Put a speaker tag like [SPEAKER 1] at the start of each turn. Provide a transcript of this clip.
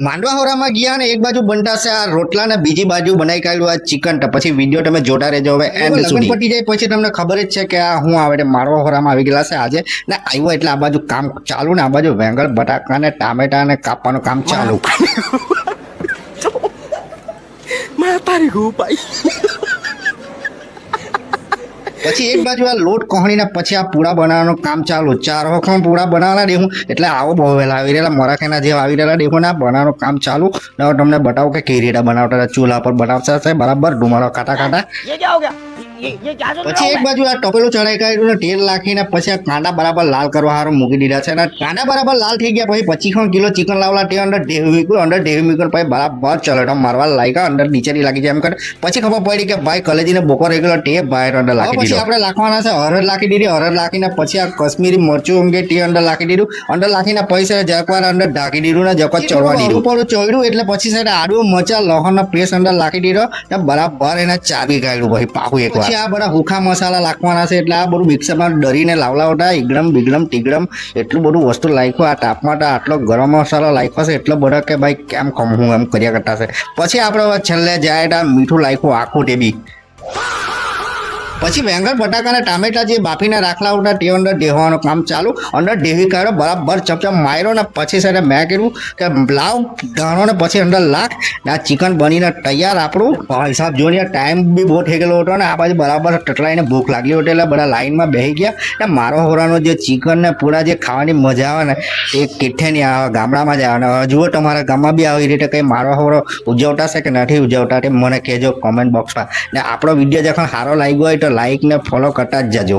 [SPEAKER 1] માંડવા હોરામાં ગયા ને એક બાજુ બંધાશે આ રોટલા ને બીજી બાજુ બનાવી કાઢ્યું આ ચિકન તો પછી વિડીયો તમે જોતા રહેજો હવે એન્ડ સુધી પતી જાય પછી તમને ખબર જ છે કે આ હું આવે માંડવા હોરામાં આવી ગયેલા છે આજે ને આવ્યો એટલે આ બાજુ કામ ચાલુ ને આ બાજુ વેંગણ બટાકા ને ટામેટા ને કાપવાનું કામ ચાલુ
[SPEAKER 2] Matarik ભાઈ
[SPEAKER 1] પછી એક બાજુ આ લોટ કોહણીને પછી આ પૂડા બનાવવાનું કામ ચાલુ 4 વખત પૂડા બનાવવાના દેખું એટલે આવો બહુ વહેલા આવી રહેલા મરાઠીના જેવા આવી રહેલા દેખું ને આ બનાવવાનું કામ ચાલુ ને હવે તમને બતાવું કે કેવી રીતે બનાવતા ચૂલા પર બનાવતા છે બરાબર ડુમાળો કાટા કાટા પછી એક બાજુ આ ટોપેલું ચડાઈ કાઢ્યું ને તેલ નાખીને પછી આ કાંડા બરાબર લાલ કરવા હારું મૂકી દીધા છે અને કાંડા બરાબર લાલ થઈ ગયા પછી 25 કિલો ચિકન લાવલા તે અંદર ઢેવ મીકું પછી બરાબર ચલટો મારવા લાગ્યા અંદર નીચેની લાગી જાય એમ કરે પછી ખબર પડી કે ભાઈ કલેજીને બોકો રહી ગયો તે બહાર અંદર લાગી દીધો પછી આપણે લાખવાના છે હળદ લાખી દીધી હળદ લાખીને પછી આ કશ્મીરી મરચું ઊંઘે તે અંદર લાખી દીધું અંદર લાખીને પછી જકવાર અંદર ઢાંકી દીધું ને જકવાર ચડવા દીધું ઉપર ચડ્યું એટલે પછી સાઈડ આડું મરચા લસણનો પેસ્ટ અંદર લાખી દીધો ને બરાબર એને ચાવી કાઢ્યું ભાઈ પાકું એકવાર પછી આ બધા હુખા મસાલા લાખવાના છે એટલે આ બધું મિક્સરમાં ડરીને લાવલાવટા એકદમ બીગડમ ટીગડમ એટલું બધું વસ્તુ લાખ્યું આ તાપમાં આટલો ગરમ મસાલો લાખ્યો છે એટલો બધો કે ભાઈ કેમ હું એમ કર્યા કરતા છે પછી આપણે છેલ્લે જાય મીઠું લાખ્યું આખું તે બી પછી વેંગણ બટાકા અને ટામેટા જે બાફીને રાખલા હતા તે અંદર ઢેવાનું કામ ચાલુ અંદર ઢેવી કાઢ્યો બરાબર ચપચપ માર્યો ને પછી સાથે મેં કીધું કે લાવ ધાણો ને પછી અંદર લાખ ને આ ચિકન બનીને તૈયાર આપણું હિસાબ જોઈને ટાઈમ બી બહુ થઈ ગયેલો હતો ને આ બાજુ બરાબર ટટલાઈને ભૂખ લાગી હતી એટલે બધા લાઈનમાં બેસી ગયા ને મારો હોરાનો જે ચિકન ને પૂરા જે ખાવાની મજા આવે ને એ કેઠે નહીં આવે ગામડામાં જ આવે ને જુઓ તમારા ગામમાં બી આવી રીતે કંઈ મારો હોરો ઉજવતા છે કે નથી ઉજવતા તે મને કહેજો કોમેન્ટ બોક્સમાં ને આપણો વિડીયો જখন સારો લાગ્યો હોય તો લાઈક ને ફોલો કરતા જ જજો